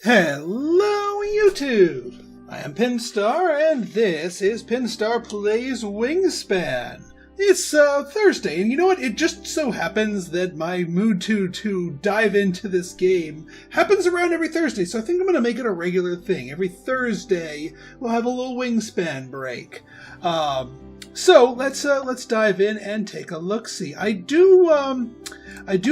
Hello, YouTube! I am Pinstar, and this is Pinstar Plays Wingspan. It's Thursday, and you know what? It just so happens that my mood to dive into this game happens around every Thursday, so I think I'm going to make it a regular thing. Every Thursday, we'll have a little Wingspan break. So let's dive in and take a look-see. I do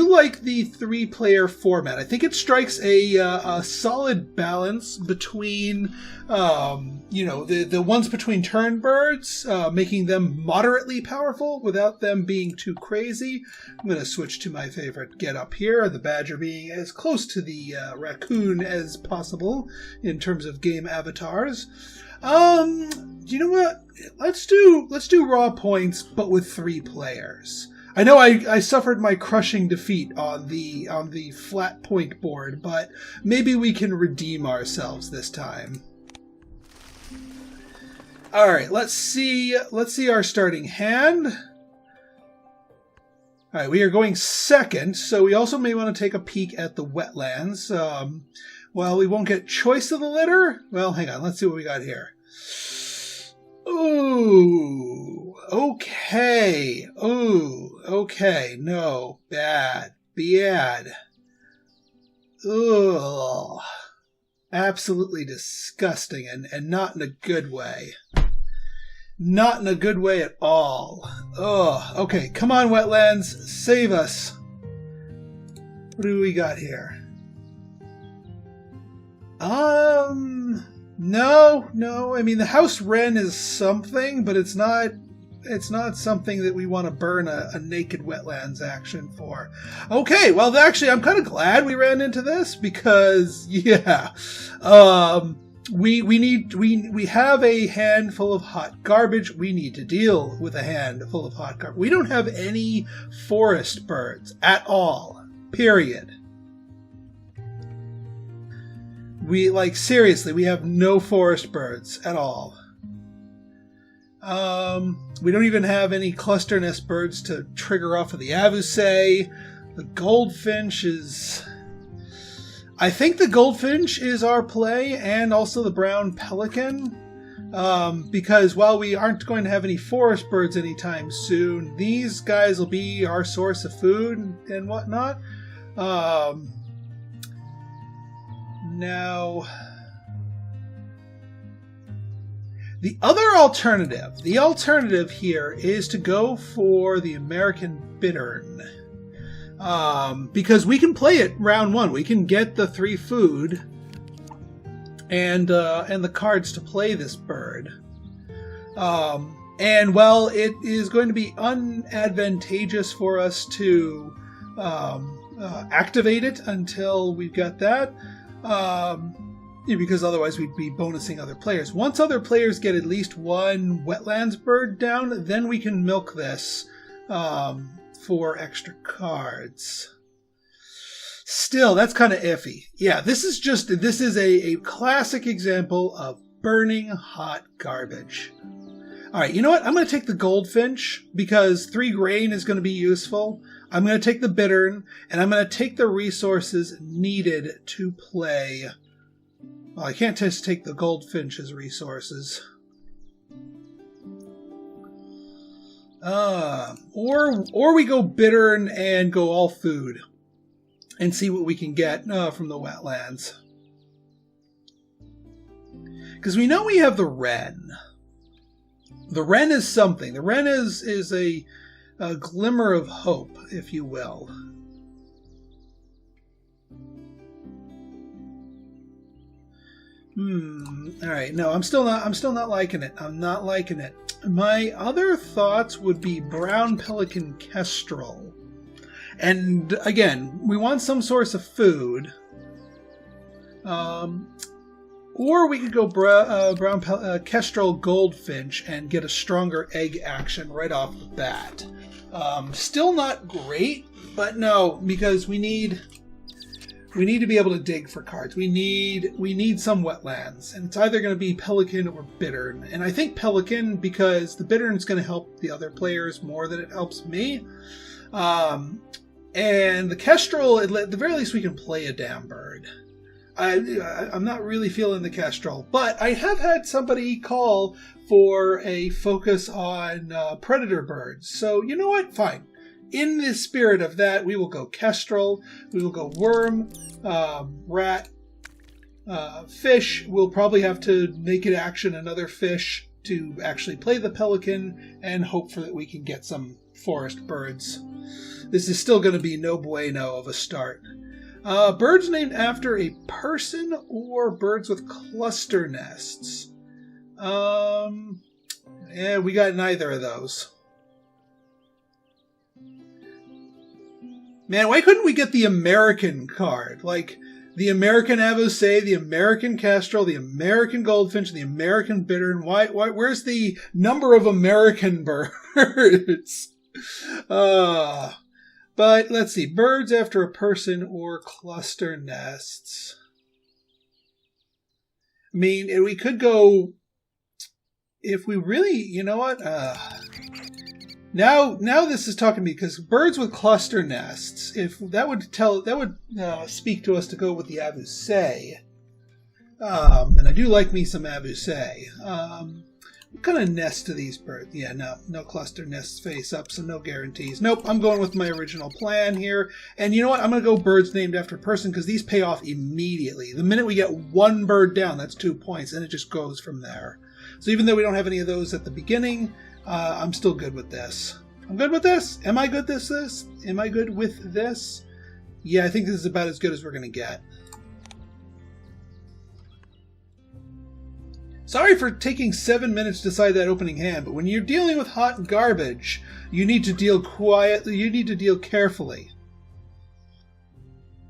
like the 3-player format. I think it strikes a solid balance between, the ones between turn birds, making them moderately powerful without them being too crazy. I'm going to switch to my favorite get-up here, the badger being as close to the raccoon as possible in terms of game avatars. You know what? Let's do raw points, but with 3 players. I know I suffered my crushing defeat on the flat point board, but maybe we can redeem ourselves this time. All right, let's see our starting hand. All right, we are going second, so we also may want to take a peek at the wetlands. Well, we won't get choice of the litter. Well, hang on, let's see what we got here. Ooh, okay. Ooh, okay. No, bad. Ugh. Absolutely disgusting and not in a good way. Not in a good way at all. Ugh. Okay, come on, wetlands. Save us. What do we got here? No. I mean, the house wren is something, but it's not something that we want to burn a naked wetlands action for. Okay, well, actually, I'm kind of glad we ran into this because, yeah, we have a handful of hot garbage. We need to deal with a handful of hot garbage. We don't have any forest birds at all. Period. Seriously, we have no forest birds at all. We don't even have any cluster nest birds to trigger off of the avusay. The goldfinch is... I think the goldfinch is our play, and also the brown pelican. Because while we aren't going to have any forest birds anytime soon, these guys will be our source of food and whatnot. Now, the alternative here is to go for the American bittern, because we can play it round 1. We can get the 3 food and the cards to play this bird. And while it is going to be unadvantageous for us to activate it until we've got that. Because otherwise we'd be bonusing other players. Once other players get at least 1 wetlands bird down, then we can milk this for extra cards. Still, that's kind of iffy. Yeah, this is a classic example of burning hot garbage. All right, you know what? I'm going to take the goldfinch because 3 grain is going to be useful. I'm going to take the bittern, and I'm going to take the resources needed to play. Well, I can't just take the goldfinch's resources. Or we go bittern and go all food and see what we can get from the wetlands. Because we know we have the wren. The wren is something. The wren is a glimmer of hope, if you will. All right. No, I'm still not liking it. I'm not liking it. My other thoughts would be brown pelican kestrel, and again, we want some source of food. Or we could go brown kestrel goldfinch and get a stronger egg action right off the bat. Still not great, but no, because we need to be able to dig for cards. We need some wetlands, and it's either going to be pelican or bittern. And I think pelican because the bittern is going to help the other players more than it helps me. And the kestrel, at the very least, we can play a damn bird. I'm not really feeling the Kestrel, but I have had somebody call for a focus on predator birds. So you know what? Fine. In the spirit of that, we will go Kestrel, we will go worm, rat, fish. We'll probably have to make it action another fish to actually play the pelican and hope for that we can get some forest birds. This is still going to be no bueno of a start. Birds named after a person or birds with cluster nests. Yeah, we got neither of those. Man, why couldn't we get the American card? Like the American avocet, the American kestrel, the American goldfinch, the American bittern. Why? Where's the number of American birds? But let's see. Birds after a person or cluster nests. I mean, we could go... If we really... You know what? Now this is talking to me, because birds with cluster nests, if that would speak to us to go with the avocet. And I do like me some avocet. What kind of nest do these birds? Yeah, no cluster nests face up, so no guarantees. Nope, I'm going with my original plan here. And you know what? I'm going to go birds named after a person, because these pay off immediately. The minute we get one bird down, that's 2 points, and it just goes from there. So even though we don't have any of those at the beginning, I'm still good with this. I'm good with this? Am I good with this? Am I good with this? Yeah, I think this is about as good as we're going to get. Sorry for taking 7 minutes to decide that opening hand, but when you're dealing with hot garbage, you need to deal quietly. You need to deal carefully.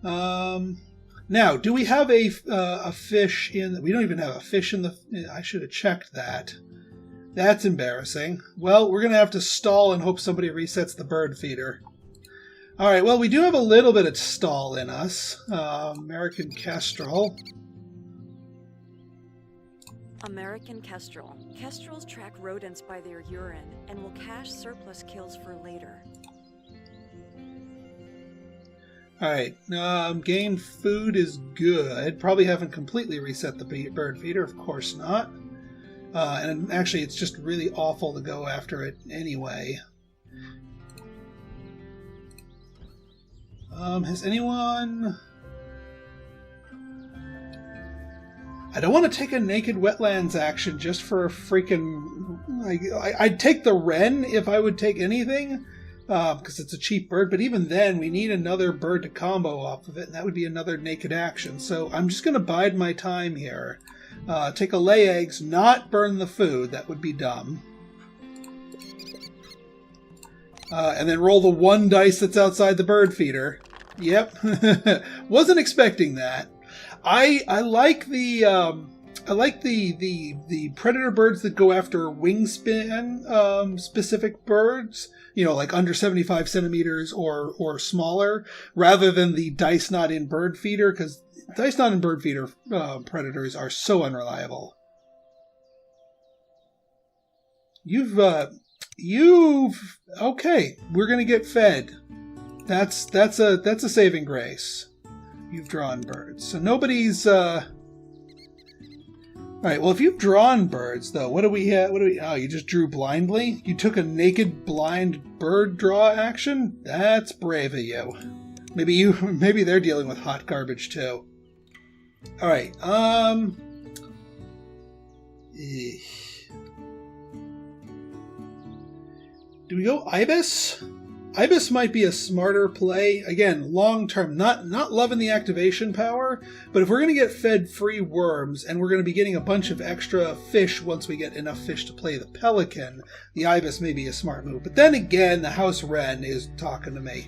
Now, do we have a fish in? We don't even have a fish in the. I should have checked that. That's embarrassing. Well, we're going to have to stall and hope somebody resets the bird feeder. All right. Well, we do have a little bit of stall in us. American kestrel. American kestrel. Kestrels track rodents by their urine and will cache surplus kills for later. Alright, game food is good. Probably haven't completely reset the bird feeder, of course not. And actually it's just really awful to go after it anyway. Has anyone... I don't want to take a naked wetlands action just for a freaking... I'd take the wren if I would take anything, because it's a cheap bird, but even then we need another bird to combo off of it, and that would be another naked action. So I'm just going to bide my time here. Take a lay eggs, not burn the food. That would be dumb. And then roll the one dice that's outside the bird feeder. Yep. Wasn't expecting that. I like the predator birds that go after wingspan specific birds, you know, like under 75 centimeters or smaller, rather than the dice not in bird feeder, because dice not in bird feeder predators are so unreliable. Okay, we're gonna get fed. That's a saving grace. You've drawn birds. So nobody's... Alright, well, if you've drawn birds, though, what do we... Oh, you just drew blindly? You took a naked, blind bird draw action? That's brave of you. Maybe they're dealing with hot garbage, too. Alright, do we go Ibis? Ibis might be a smarter play. Again, long term. Not loving the activation power, but if we're going to get fed free worms and we're going to be getting a bunch of extra fish once we get enough fish to play the pelican, the Ibis may be a smart move. But then again, the House Wren is talking to me.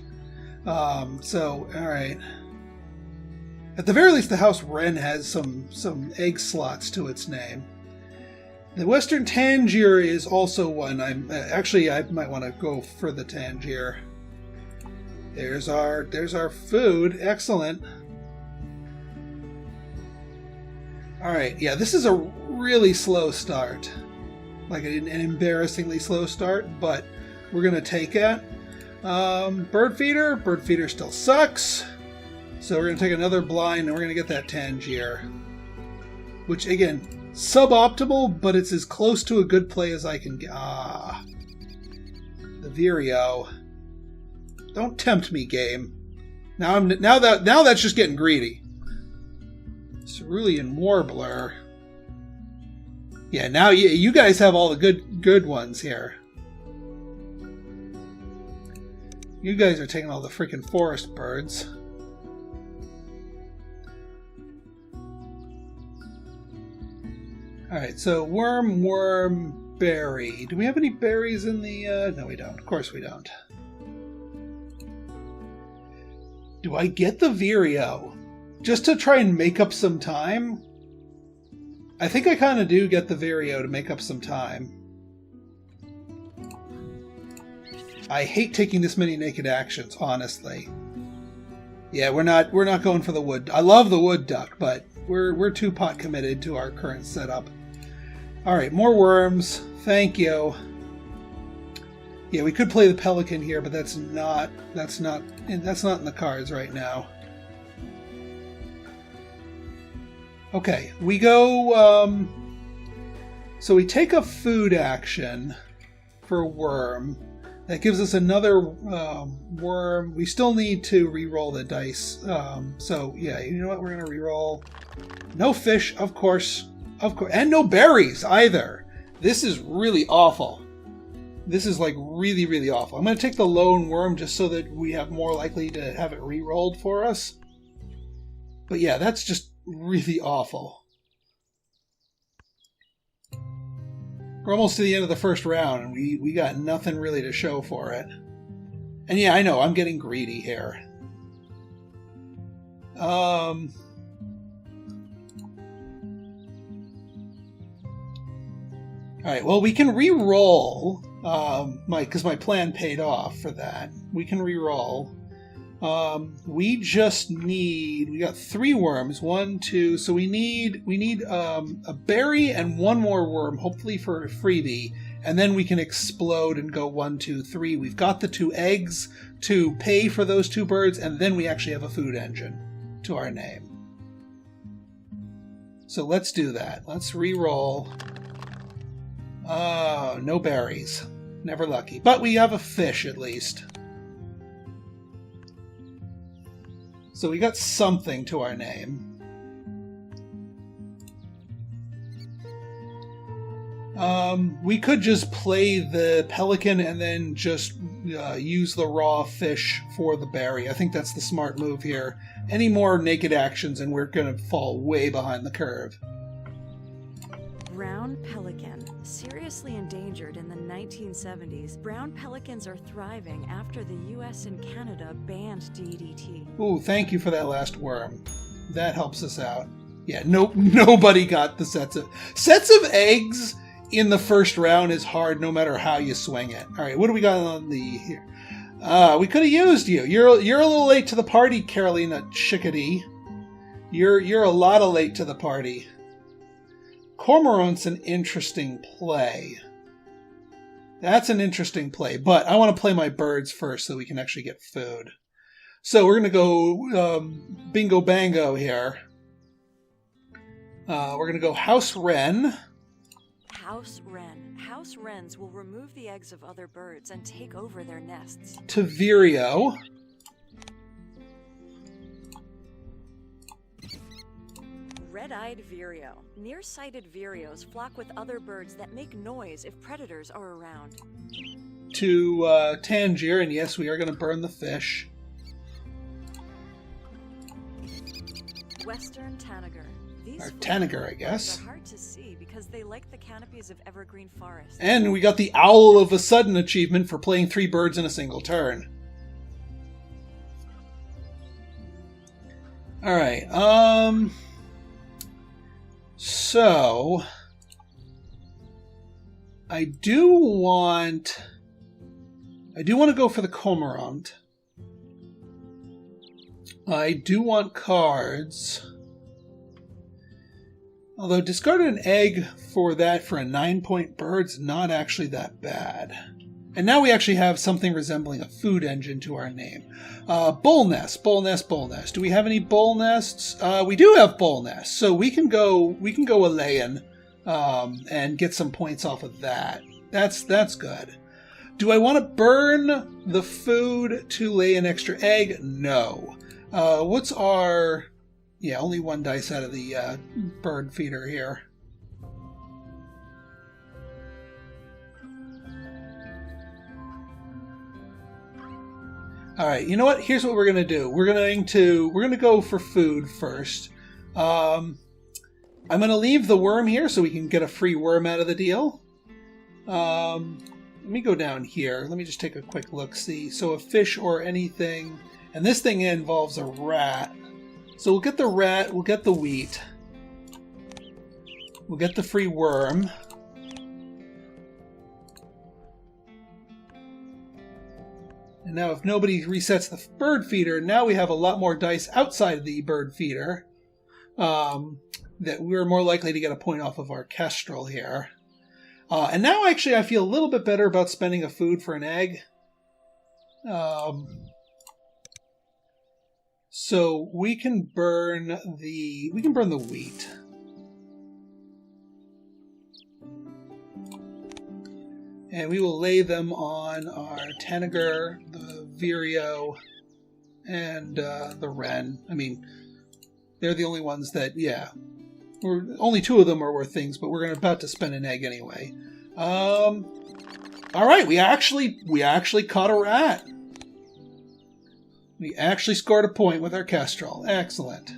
So, alright. At the very least, the House Wren has some egg slots to its name. The Western Tangier is also one. I might want to go for the Tangier. There's our food. Excellent. All right. Yeah, this is a really slow start. Like an embarrassingly slow start, but we're gonna take it. Bird feeder. Bird feeder still sucks. So we're going to take another blind, and we're going to get that Tangier. Which, again, suboptimal, but it's as close to a good play as I can get. Ah. The Vireo. Don't tempt me, game. Now that's just getting greedy. Cerulean Warbler. Yeah, now you guys have all the good ones here. You guys are taking all the freaking forest birds. Alright, so worm, berry. Do we have any berries in the... No, we don't. Of course we don't. Do I get the Vireo? Just to try and make up some time? I think I kind of do get the Vireo to make up some time. I hate taking this many naked actions, honestly. Yeah, we're not going for the wood. I love the wood duck, but we're too pot committed to our current setup. All right, more worms. Thank you. Yeah, we could play the pelican here, but that's not in the cards right now. Okay, we go. So we take a food action for a worm. That gives us another worm. We still need to re-roll the dice. So yeah, you know what? We're gonna re-roll. No fish, of course, and no berries either. This is really awful. This is like really, really awful. I'm gonna take the lone worm just so that we have more likely to have it re-rolled for us. But yeah, that's just really awful. We're almost to the end of the first round, and we got nothing really to show for it. And yeah, I know, I'm getting greedy here. Alright, well, we can re-roll, because my plan paid off for that. We can re-roll. We got 3 worms, 1, 2, so we need a berry and 1 more worm, hopefully for a freebie, and then we can explode and go 1, 2, 3. We've got the 2 eggs to pay for those 2 birds, and then we actually have a food engine to our name. So let's do that. Let's re-roll. No berries. Never lucky. But we have a fish at least. So we got something to our name. We could just play the pelican and then just use the raw fish for the berry. I think that's the smart move here. Any more naked actions and we're going to fall way behind the curve. Brown pelican. Seriously endangered in the 1970s, brown pelicans are thriving after the US and Canada banned DDT. Ooh, thank you for that last worm. That helps us out. Yeah, nobody got the sets of eggs in the first round is hard no matter how you swing it. All right, what do we got on the here? We could have used you. You're a little late to the party, Carolina Chickadee. You're a lot of late to the party. Cormorant's an interesting play. That's an interesting play, but I want to play my birds first so we can actually get food. So we're going to go bingo bango here. We're going to go House Wren. House Wren. House Wrens will remove the eggs of other birds and take over their nests. To Vireo. Red-eyed vireo. Nearsighted vireos flock with other birds that make noise if predators are around. To Tangier, and yes, we are going to burn the fish. Western tanager. Or tanager, I guess. Are hard to see because they like the canopies of evergreen forest. And we got the Owl of a Sudden achievement for playing 3 birds in a single turn. Alright, so I do want to go for the Cormorant. I do want cards. Although discarding an egg for that for a 9-point bird's not actually that bad. And now we actually have something resembling a food engine to our name. Bull nest, bull nest, bull nest. Do we have any bull nests? We do have bull nests, so we can go a laying and get some points off of that. That's good. Do I want to burn the food to lay an extra egg? No. What's our... Yeah, only 1 dice out of the bird feeder here. All right, you know what? Here's what we're gonna do. We're gonna go for food first. I'm gonna leave the worm here so we can get a free worm out of the deal. Let me go down here. Let me just take a quick look. See, so a fish or anything, and this thing involves a rat. So we'll get the rat. We'll get the wheat. We'll get the free worm. And now if nobody resets the bird feeder, now we have a lot more dice outside of the bird feeder. That we're more likely to get a point off of our kestrel here. And now actually I feel a little bit better about spending a food for an egg. So we can burn the wheat. And we will lay them on our Tanager, the Vireo, and the Wren. I mean, they're the only ones that, yeah. Only 2 of them are worth things, but we're about to spend an egg anyway. All right, we actually caught a rat. We actually scored a point with our kestrel. Excellent.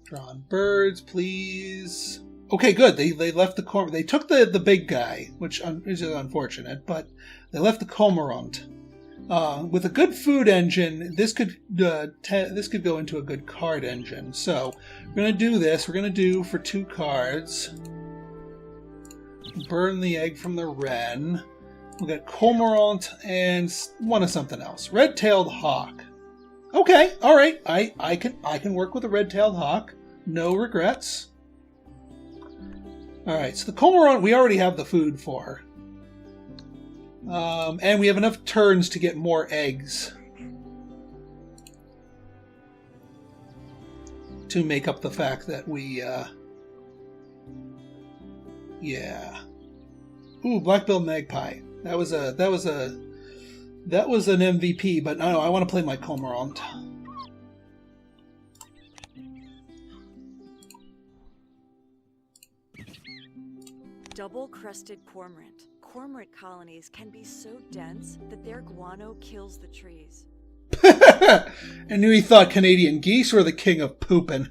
Drawn birds, please. Okay, good. They left the cormorant. They took the big guy, which is unfortunate, but they left the cormorant. With a good food engine, this could go into a good card engine. So we're gonna do this. We're gonna do for 2 cards. Burn the egg from the wren. We'll get cormorant and 1 of something else. Red-tailed hawk. Okay, all right. I can work with a red-tailed hawk. No regrets. All right, so the cormorant we already have the food for. And we have enough turns to get more eggs to make up the fact that we, yeah. Ooh, black-billed magpie. That was an MVP, but no, I want to play my cormorant. Double-crested cormorant. Cormorant colonies can be so dense that their guano kills the trees. I knew he thought Canadian geese were the king of pooping.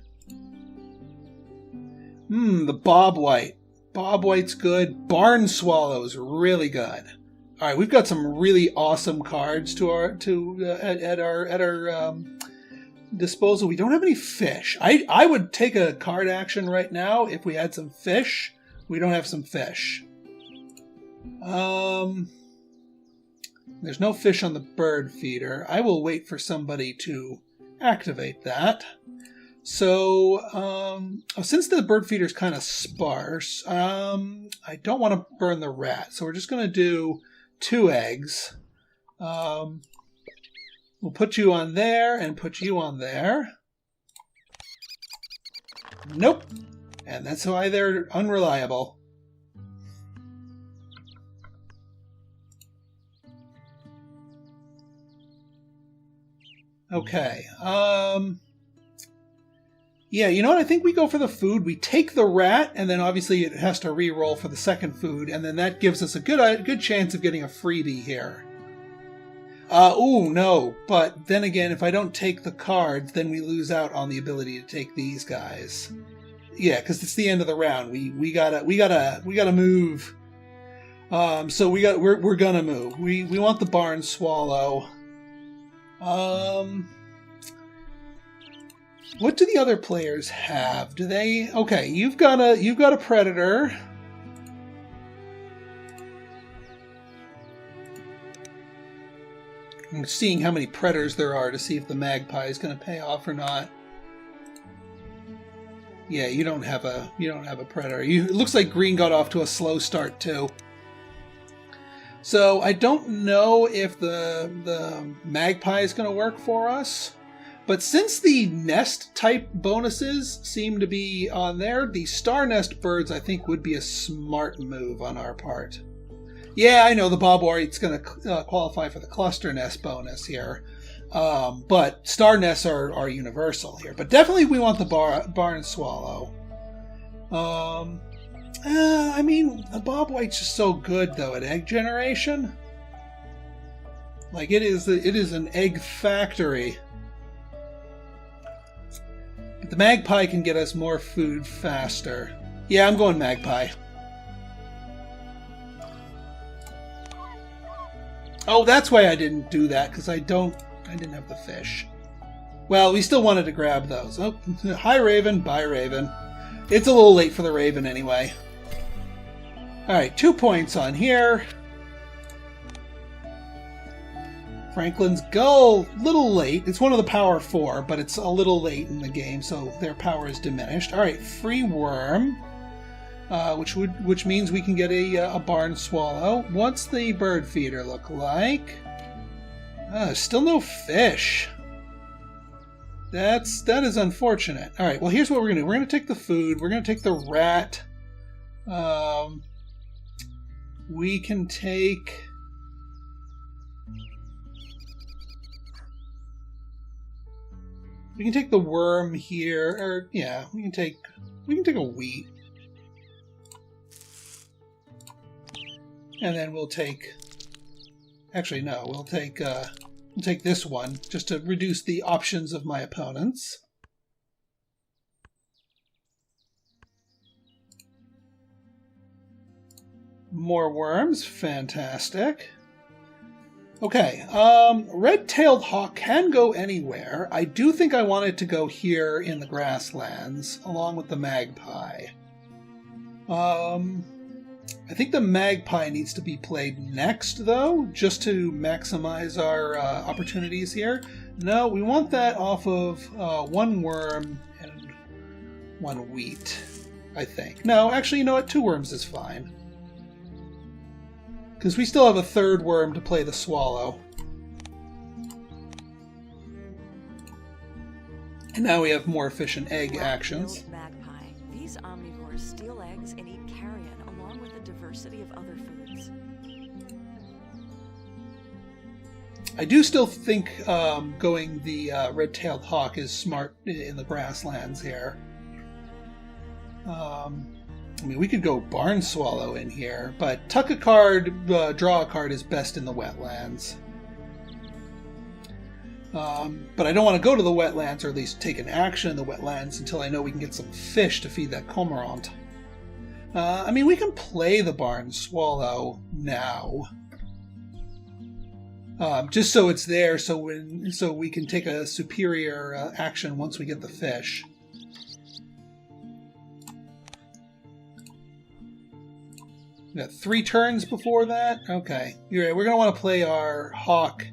The bobwhite. Bobwhite's good. Barn swallow's really good. All right, we've got some really awesome cards at our disposal. We don't have any fish. I would take a card action right now if we had some fish. We don't have some fish. There's no fish on the bird feeder. I will wait for somebody to activate that. So, since the bird feeder is kind of sparse, I don't want to burn the rat. So we're just going to do 2 eggs. We'll put you on there and put you on there. Nope. And that's why they're unreliable. Okay. Yeah, you know what? I think we go for the food. We take the rat, and then obviously it has to re-roll for the second food, and then that gives us a good chance of getting a freebie here. Ooh, no. But then again, if I don't take the cards, then we lose out on the ability to take these guys. Yeah, because it's the end of the round. We gotta move. So we're gonna move. We want the barn swallow. What do the other players have? Do they? Okay, you've got a predator. I'm seeing how many predators there are to see if the magpie is going to pay off or not. Yeah, you don't have a predator. It looks like green got off to a slow start too. So I don't know if the magpie is going to work for us. But since the nest type bonuses seem to be on there, the star nest birds I think would be a smart move on our part. Yeah, I know the Bob White's going to qualify for the cluster nest bonus here. But star nests are universal here. But definitely we want the barn swallow. I mean, the Bob White's just so good though at egg generation. Like it is an egg factory. But the magpie can get us more food faster. Yeah, I'm going magpie. Oh, that's why I didn't do that, because I didn't have the fish. Well, we still wanted to grab those. Oh, hi Raven, bye Raven. It's a little late for the Raven anyway. Alright, 2 points on here. Franklin's Gull, little late. It's one of the power 4, but it's a little late in the game, so their power is diminished. Alright, free worm, which means we can get a barn swallow. What's the bird feeder look like? Still no fish. That is unfortunate. Alright, well here's what we're going to do. We're going to take the food. We're going to take the rat. We can take... We can take the worm here, or yeah, we can take a wheat, and then we'll take. Actually, no, we'll take this one just to reduce the options of my opponents. More worms, fantastic. Okay, red-tailed hawk can go anywhere. I do think I want it to go here in the grasslands, along with the magpie. I think the magpie needs to be played next, though, just to maximize our opportunities here. No, we want that off of 1 worm and 1 wheat, I think. No, actually, you know what? 2 worms is fine. Because we still have a 3rd worm to play the swallow. And now we have more efficient egg actions. Magpie. These omnivores steal eggs and eat carrion along with a diversity of other foods. I do still think going the red-tailed hawk is smart in the grasslands here. I mean, we could go barn swallow in here, but tuck a card, draw a card is best in the wetlands. But I don't want to go to the wetlands, or at least take an action in the wetlands, until I know we can get some fish to feed that cormorant. I mean, we can play the barn swallow now. Just so it's there, so we can take a superior action once we get the fish. We got 3 turns before that? Okay. You're right. We're going to want to play our hawk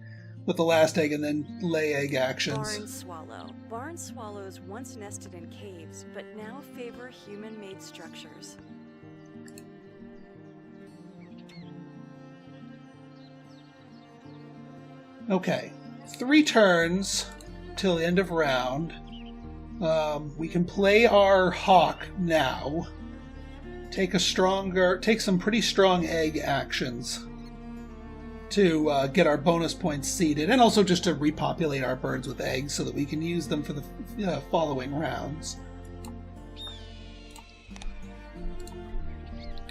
with the last egg and then lay egg actions. Barn swallow. Barn swallows once nested in caves, but now favor human-made structures. Okay. 3 turns till the end of round. We can play our hawk now. Take some pretty strong egg actions to get our bonus points seeded, and also just to repopulate our birds with eggs so that we can use them for the following rounds.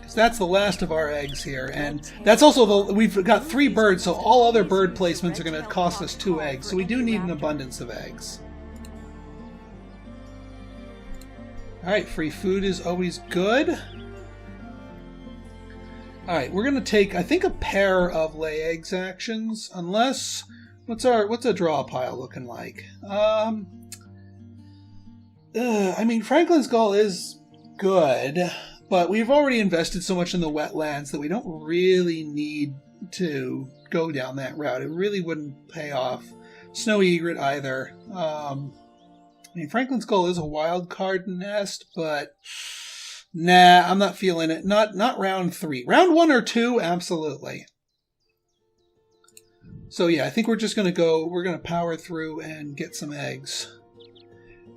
So that's the last of our eggs here, and that's also we've got 3 birds, so all other bird placements are going to cost us 2 eggs, so we do need an abundance of eggs. Alright, free food is always good. Alright, we're going to take, I think, a pair of lay eggs actions, unless... What's a draw pile looking like? I mean, Franklin's Gull is good, but we've already invested so much in the wetlands that we don't really need to go down that route. It really wouldn't pay off. Snowy Egret either. I mean, Franklin's Skull is a wild card nest, but nah, I'm not feeling it. Not round 3. Round 1 or 2, absolutely. So yeah, I think we're just we're gonna power through and get some eggs.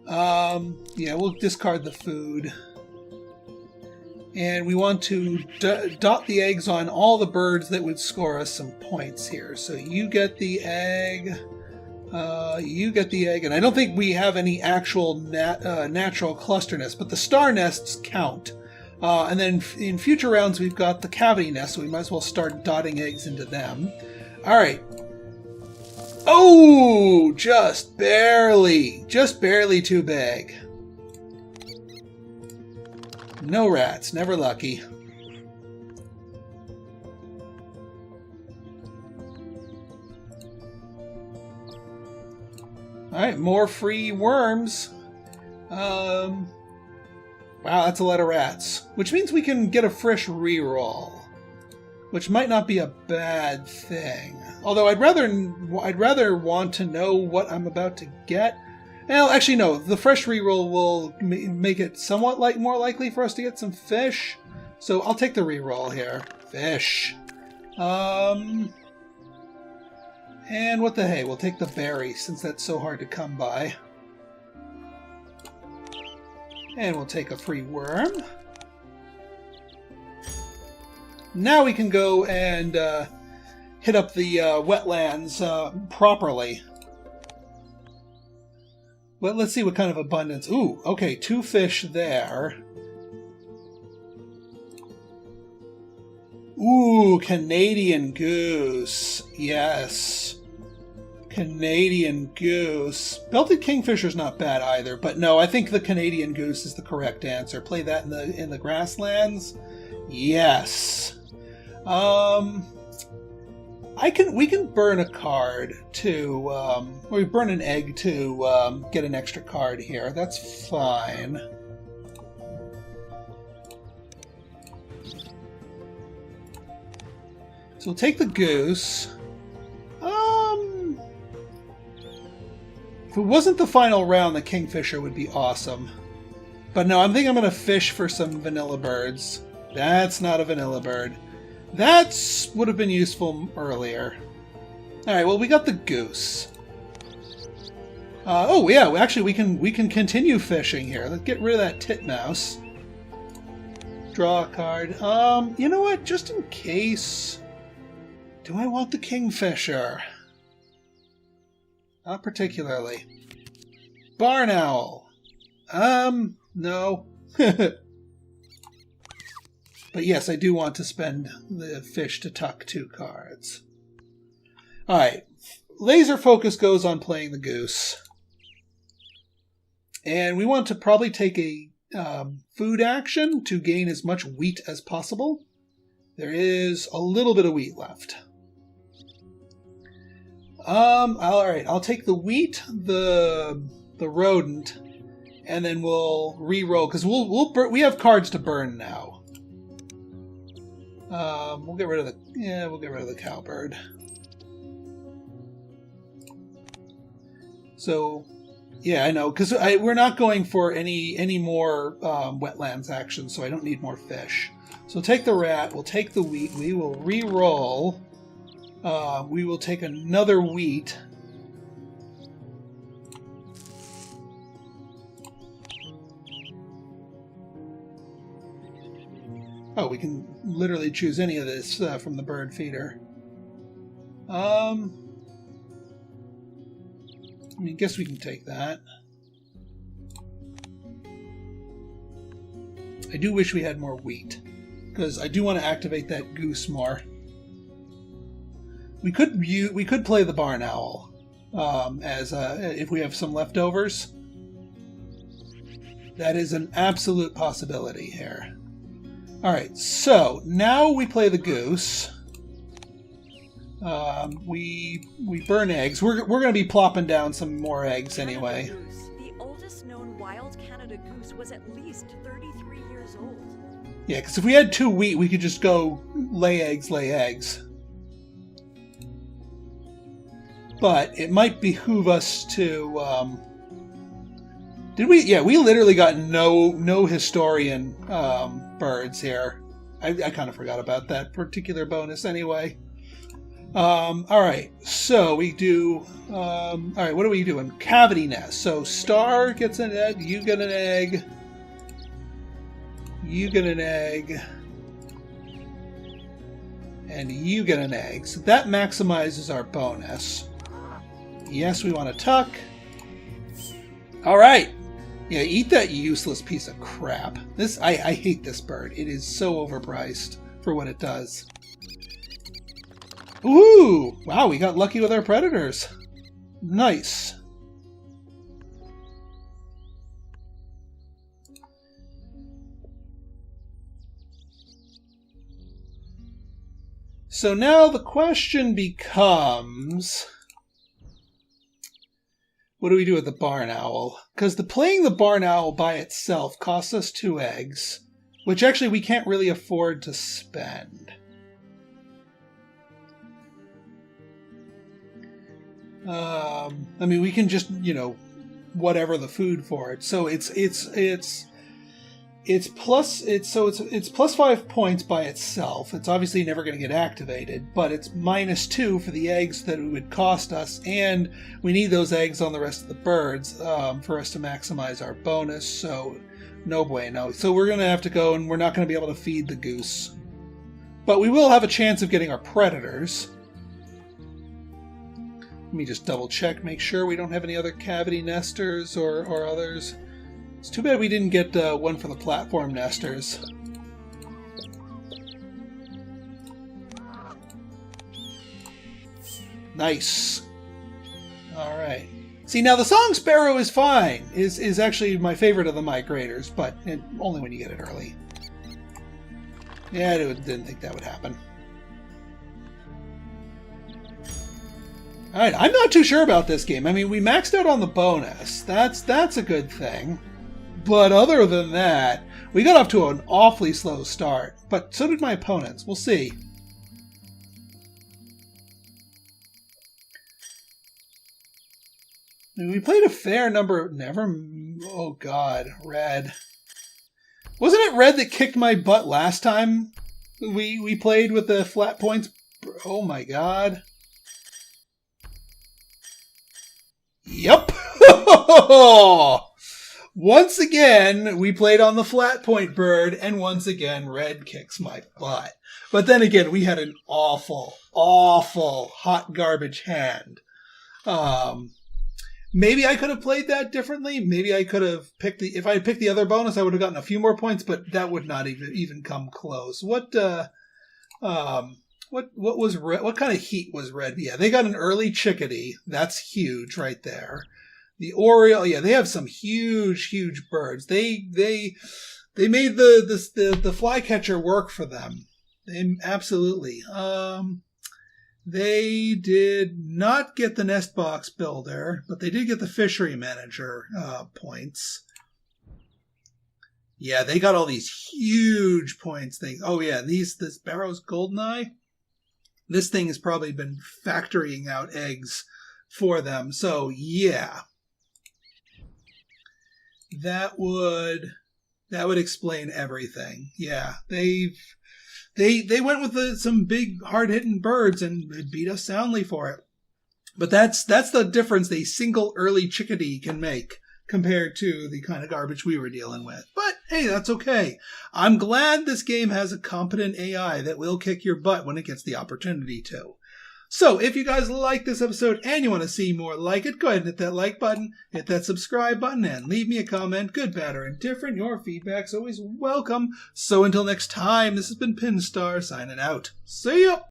Yeah, we'll discard the food. And we want to dot the eggs on all the birds that would score us some points here. So you get the egg, you get the egg, and I don't think we have any actual natural cluster nests, but the star nests count. And then in future rounds, we've got the cavity nests, so we might as well start dotting eggs into them. All right. Oh, just barely too big. No rats, never lucky. Alright, more free worms. Wow, that's a lot of rats. Which means we can get a fresh reroll. Which might not be a bad thing. Although I'd rather want to know what I'm about to get. Well, actually, no. The fresh reroll will make it somewhat more likely for us to get some fish. So I'll take the reroll here. Fish. And what the hey? We'll take the berry, since that's so hard to come by. And we'll take a free worm. Now we can go and hit up the wetlands properly. Well, let's see what kind of abundance. Ooh, okay, 2 fish there. Ooh, Canadian goose. Yes. Canadian goose. Belted kingfisher's not bad either, but no, I think the Canadian goose is the correct answer. Play that in the grasslands. Yes. We can burn a card to, or we burn an egg to get an extra card here. That's fine. So we'll take the goose. If it wasn't the final round, the kingfisher would be awesome. But no, I think I'm going to fish for some vanilla birds. That's not a vanilla bird. That would have been useful earlier. Alright, well, we got the goose. Oh, yeah, actually, we can continue fishing here. Let's get rid of that titmouse. Draw a card. You know what? Just in case... Do I want the kingfisher? Not particularly. Barn owl. No. But yes, I do want to spend the fish to tuck 2 cards. Alright. Laser focus goes on playing the goose. And we want to probably take a food action to gain as much wheat as possible. There is a little bit of wheat left. Alright, I'll take the wheat, the rodent, and then we'll re-roll, because we have cards to burn now. We'll get rid of the cowbird. So, yeah, I know, because we're not going for any more wetlands action, so I don't need more fish. So we'll take the rat, we'll take the wheat, we will re-roll. We will take another wheat. Oh, we can literally choose any of this from the bird feeder. I mean, I guess we can take that. I do wish we had more wheat, because I do want to activate that goose more. We could play the barn owl as if we have some leftovers. That is an absolute possibility here. All right, so now we play the goose. We burn eggs. We're going to be plopping down some more eggs anyway. The oldest known wild Canada goose was at least 33 years old. Yeah, because if we had 2 wheat, we could just go lay eggs, lay eggs. But it might behoove us to Did we? Yeah, we literally got no historian birds here. I kind of forgot about that particular bonus anyway. All right, so we do. All right, what are we doing? Cavity nest. So Star gets an egg. You get an egg. You get an egg. And you get an egg. So that maximizes our bonus. Yes, we want to tuck. All right. Yeah, eat that useless piece of crap. I hate this bird. It is so overpriced for what it does. Ooh! Wow, we got lucky with our predators. Nice. So now the question becomes, what do we do with the barn owl? Because playing the barn owl by itself costs us 2 eggs, which actually we can't really afford to spend. I mean, we can just, whatever the food for it. So it's plus 5 points by itself. It's obviously never going to get activated, but it's -2 for the eggs that it would cost us, and we need those eggs on the rest of the birds for us to maximize our bonus. So no bueno. So we're going to have to go, and we're not going to be able to feed the goose, but we will have a chance of getting our predators. Let me just double check, make sure we don't have any other cavity nesters or others. It's too bad we didn't get one for the platform nesters. Nice. All right. See, now the song sparrow is fine. Is actually my favorite of the migrators, but only when you get it early. Yeah, I didn't think that would happen. All right, I'm not too sure about this game. I mean, we maxed out on the bonus. That's a good thing. But other than that, we got off to an awfully slow start. But so did my opponents. We'll see. I mean, we played a fair number of... Oh, God. Red. Wasn't it Red that kicked my butt last time we played with the flat points? Oh, my God. Yep. Once again, we played on the flat point bird, and once again, Red kicks my butt. But then again, we had an awful hot garbage hand. Maybe I could have played that differently. Maybe I could have picked if I had picked the other bonus, I would have gotten a few more points, but that would not even come close. What was Red? What kind of heat was Red? Yeah, they got an early chickadee. That's huge right there. The Oriole, yeah, they have some huge birds. They made the flycatcher work for them. Absolutely. They did not get the nest box builder, but they did get the fishery manager points. Yeah, they got all these huge points things. Oh yeah, this Barrow's Goldeneye. This thing has probably been factorying out eggs for them. So yeah. That would explain everything. Yeah, they went with some big hard-hitting birds and beat us soundly for it. But that's the difference a single early chickadee can make compared to the kind of garbage we were dealing with. But hey, that's okay. I'm glad this game has a competent AI that will kick your butt when it gets the opportunity to. So, if you guys like this episode and you want to see more like it, go ahead and hit that like button, hit that subscribe button, and leave me a comment, good, bad, or indifferent. Your feedback's always welcome. So, until next time, this has been Pinstar signing out. See ya!